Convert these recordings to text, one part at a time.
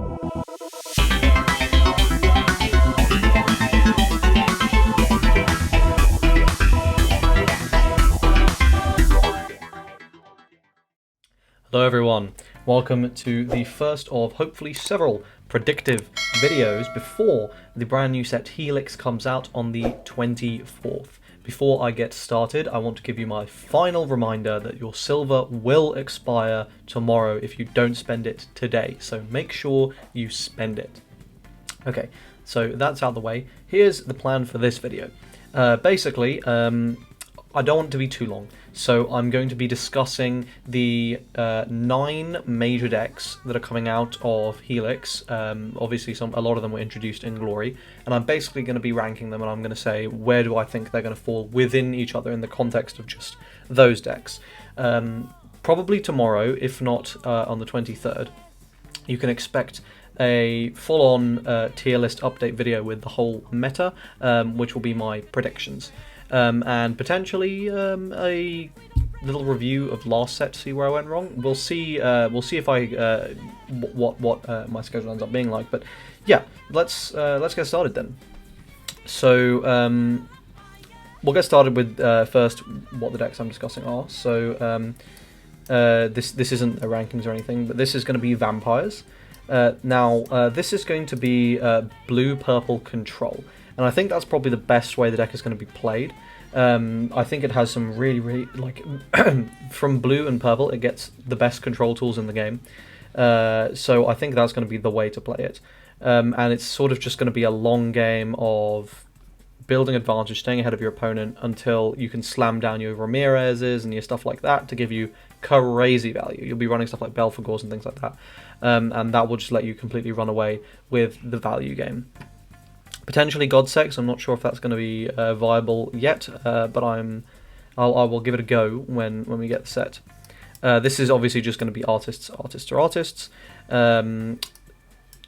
Hello everyone, welcome to the first of hopefully several predictive videos before the brand new set HELIX comes out on the 24th. Before I get started, I want to give you my final reminder that your silver will expire tomorrow if you don't spend it today, so make sure you spend it. Okay, so that's out of the way. Here's the plan for this video. Basically, I don't want it to be too long, so I'm going to be discussing the 9 major decks that are coming out of HELIX. Obviously, a lot of them were introduced in Glory, and I'm basically going to be ranking them, and I'm going to say where do I think they're going to fall within each other in the context of just those decks. Probably tomorrow, if not on the 23rd, you can expect a full-on tier list update video with the whole meta, which will be my predictions. And potentially a little review of last set to see where I went wrong. We'll see if I what my schedule ends up being like. But yeah, let's get started then. So we'll get started with first what the decks I'm discussing are. So this isn't a rankings or anything, but this is going to be vampires. Now this is going to be blue-purple control. And I think that's probably the best way the deck is going to be played. I think it has some really, like, from blue and purple, it gets the best control tools in the game. So I think that's going to be the way to play it. And it's sort of just going to be a long game of building advantage, staying ahead of your opponent until you can slam down your Ramirez's and your stuff like that to give you crazy value. You'll be running stuff like Belphegors and things like that. And that will just let you completely run away with the value game. Potentially Godsex, I'm not sure if that's going to be viable yet, but I will give it a go when we get the set. This is obviously just going to be artists are artists.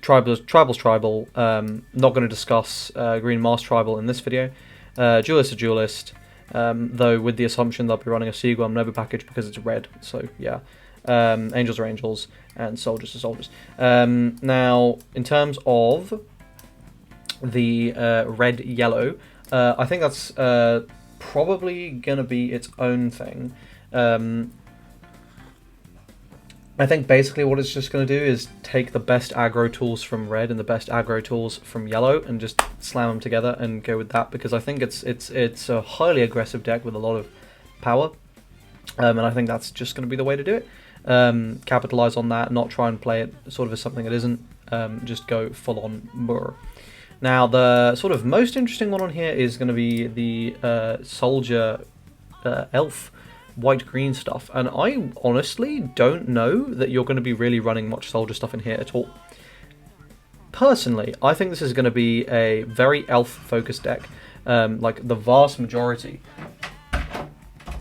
Tribal's tribal. Not going to discuss Green Mask Tribal in this video. Duelist are duelist, though with the assumption they'll be running a Seaguam Nova package because it's red, so yeah. Angels are angels, and soldiers are soldiers. Now, in terms of the red-yellow, I think that's probably going to be its own thing. I think basically what it's just going to do is take the best aggro tools from red and the best aggro tools from yellow and just slam them together and go with that, because I think it's a highly aggressive deck with a lot of power, and I think that's just going to be the way to do it. Capitalize on that, not try and play it sort of as something it isn't, just go full-on Moor. Now, the sort of most interesting one on here is going to be the soldier elf white-green stuff, and I honestly don't know that you're going to be really running much soldier stuff in here at all. Personally, I think this is going to be a very elf-focused deck, like the vast majority.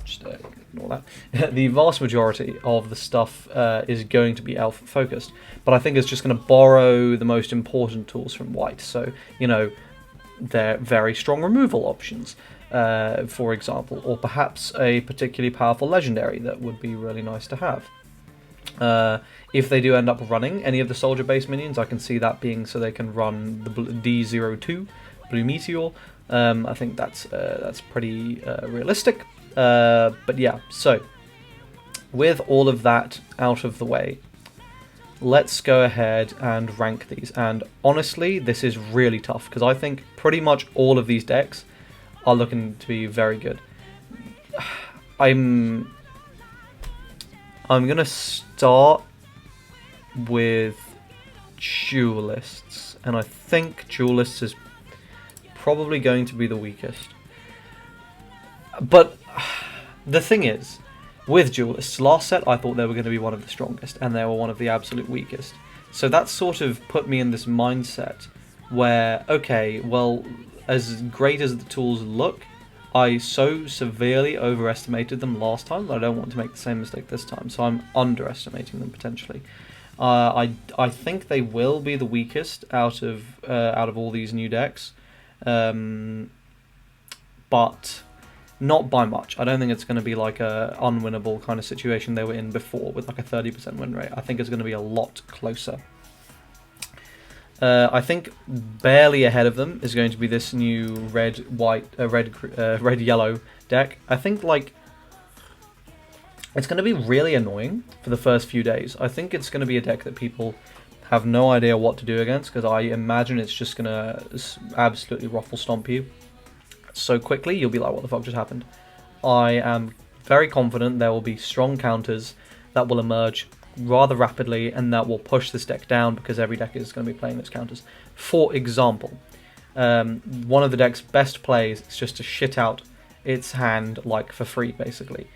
Just ignore that. The vast majority of the stuff is going to be elf focused, but I think it's just going to borrow the most important tools from white. So, you know, their very strong removal options, for example, or perhaps a particularly powerful legendary that would be really nice to have. If they do end up running any of the soldier based minions, I can see that being so they can run the D02 Blue Meteor. I think that's pretty realistic. But yeah, so with all of that out of the way, let's go ahead and rank these. And honestly, this is really tough because I think pretty much all of these decks are looking to be very good. I'm gonna start with duelists, and I think duelists is probably going to be the weakest. But the thing is, with duelists, last set I thought they were going to be one of the strongest, and they were one of the absolute weakest. So that sort of put me in this mindset where, okay, well, as great as the tools look, I so severely overestimated them last time that I don't want to make the same mistake this time, so I'm underestimating them potentially. I think they will be the weakest out of all these new decks, but not by much. I don't think it's going to be like a unwinnable kind of situation they were in before with like a 30% win rate. I think it's going to be a lot closer. I think barely ahead of them is going to be this new red yellow deck. I think like it's going to be really annoying for the first few days. I think it's going to be a deck that people have no idea what to do against, because I imagine it's just going to absolutely ruffle stomp you so quickly. You'll be like, what the fuck just happened? I am very confident there will be strong counters that will emerge rather rapidly and that will push this deck down, because every deck is going to be playing those counters. For example, one of the deck's best plays is just to shit out its hand like for free, basically.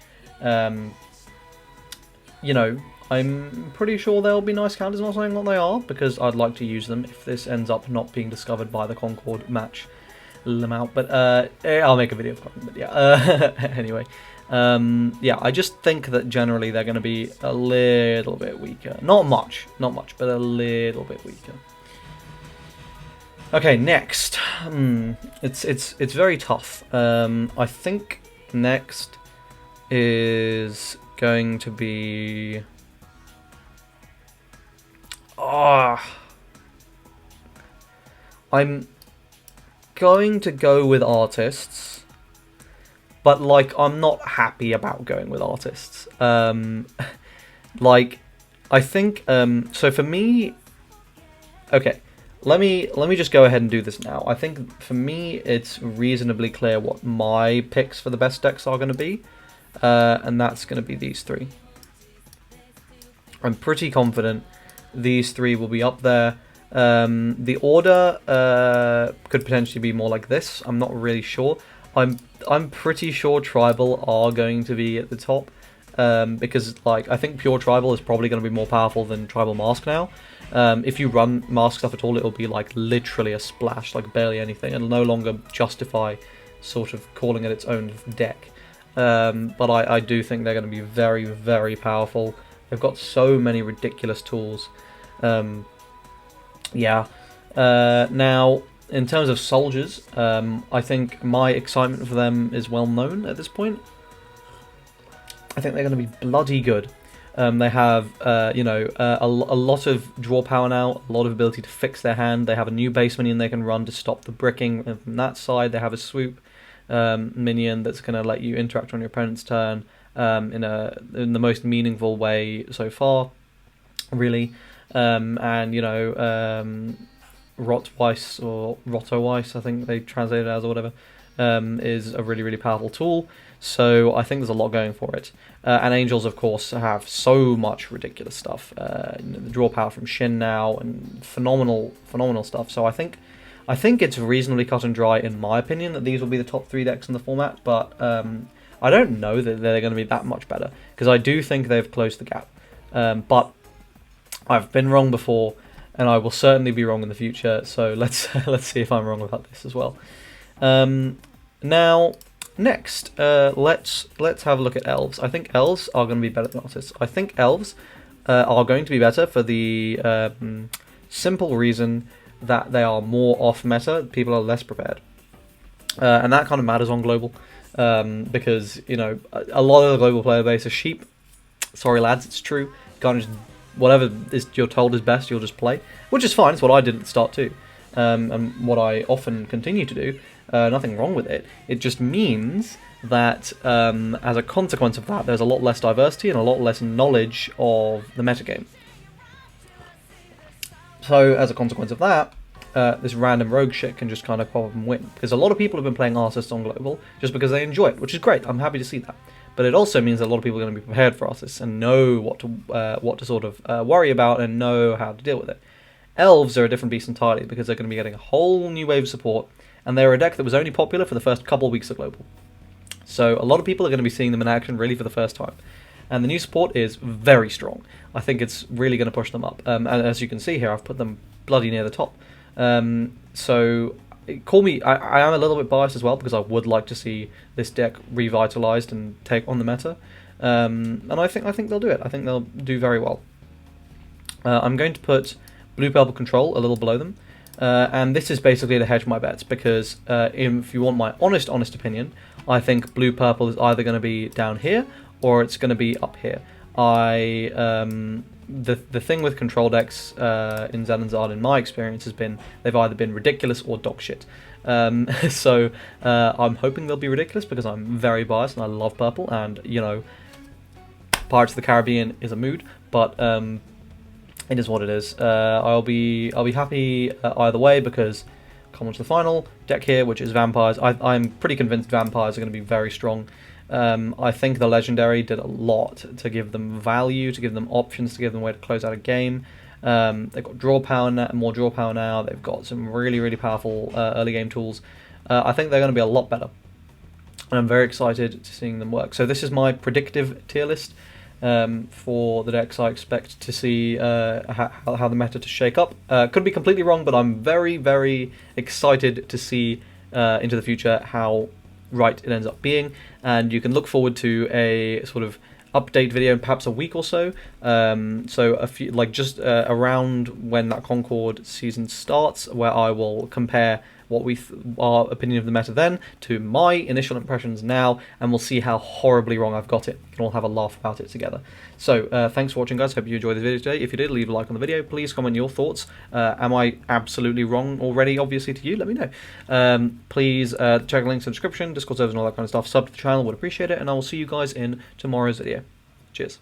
You know, I'm pretty sure there'll be nice counters, not saying what they are, because I'd like to use them if this ends up not being discovered by the Concord match Lamau. But I'll make a video of it, but yeah. Anyway, yeah, I just think that generally they're going to be a little bit weaker. Not much, but a little bit weaker. Okay, next. It's very tough. I think next is going to be... I'm going to go with artists, but like I'm not happy about going with artists. Like I think so for me, okay, let me just go ahead and do this now. I think for me it's reasonably clear what my picks for the best decks are going to be, and that's going to be these three. I'm pretty confident these three will be up there. The order could potentially be more like this. I'm not really sure. I'm pretty sure Tribal are going to be at the top, because like I think pure Tribal is probably going to be more powerful than Tribal Mask now. If you run Mask stuff at all, it'll be like literally a splash, like barely anything. It'll no longer justify sort of calling it its own deck. But I do think they're going to be very, very powerful. They've got so many ridiculous tools. Yeah. Now, in terms of soldiers, I think my excitement for them is well known at this point. I think they're going to be bloody good. They have, you know, a lot of draw power now, a lot of ability to fix their hand. They have a new base minion they can run to stop the bricking. And from that side, they have a swoop minion that's going to let you interact on your opponent's turn in the most meaningful way so far, really. And you know, Rotweiss or Rotoweiss, I think they translate it as, or whatever, is a really, really powerful tool. So I think there's a lot going for it. And Angels, of course, have so much ridiculous stuff. You know, the draw power from Shin now, and phenomenal stuff. So I think it's reasonably cut and dry, in my opinion, that these will be the top 3 decks in the format. But I don't know that they're going to be that much better, because I do think they've closed the gap. But I've been wrong before, and I will certainly be wrong in the future. So let's see if I'm wrong about this as well. Now, next, let's have a look at elves. I think elves are going to be better than artists. I think elves are going to be better for the simple reason that they are more off meta. People are less prepared, and that kind of matters on global, because you know a lot of the global player base are sheep. Sorry lads, it's true. You can't just whatever you're told is best, you'll just play, which is fine. It's what I did at the start too, and what I often continue to do. Nothing wrong with it. It just means that as a consequence of that, there's a lot less diversity and a lot less knowledge of the metagame. So as a consequence of that, this random rogue shit can just kind of pop up and win. Because a lot of people have been playing artists on global just because they enjoy it, which is great. I'm happy to see that. But it also means that a lot of people are going to be prepared for artists and know what to sort of worry about and know how to deal with it. Elves are a different beast entirely, because they're going to be getting a whole new wave of support, and they're a deck that was only popular for the first couple of weeks of global. So a lot of people are going to be seeing them in action really for the first time. And the new support is very strong. I think it's really going to push them up. And as you can see here, I've put them bloody near the top. So call me, I am a little bit biased as well, because I would like to see this deck revitalized and take on the meta. And I think they'll do it. I think they'll do very well. I'm going to put Blue Purple Control a little below them. And this is basically to hedge my bets, because if you want my honest opinion, I think Blue Purple is either going to be down here or it's going to be up here. I the thing with control decks in Zenonzard, in my experience, has been they've either been ridiculous or dog shit. So I'm hoping they'll be ridiculous because I'm very biased and I love purple, and you know, Pirates of the Caribbean is a mood, but it is what it is. I'll be happy either way, because come on to the final deck here, which is vampires. I'm pretty convinced vampires are going to be very strong. I think the legendary did a lot to give them value, to give them options, to give them a way to close out a game. They've got draw power now, more draw power now. They've got some really powerful early game tools. I think they're going to be a lot better, and I'm very excited to seeing them work. So this is my predictive tier list for the decks I expect to see how the meta to shake up. Could be completely wrong, but I'm very excited to see into the future how right it ends up being, and you can look forward to a sort of update video in perhaps a week or so. So a few, like just around when that Concord season starts, where I will compare what our opinion of the meta then to my initial impressions now, and we'll see how horribly wrong I've got it. We can all have a laugh about it together. So thanks for watching, guys. Hope you enjoyed this video today. If you did, leave a like on the video. Please comment your thoughts. Am I absolutely wrong already? Obviously to you, let me know. Please check links in the description, Discord servers and all that kind of stuff. Sub to the channel, would appreciate it, and I will see you guys in tomorrow's video. Cheers.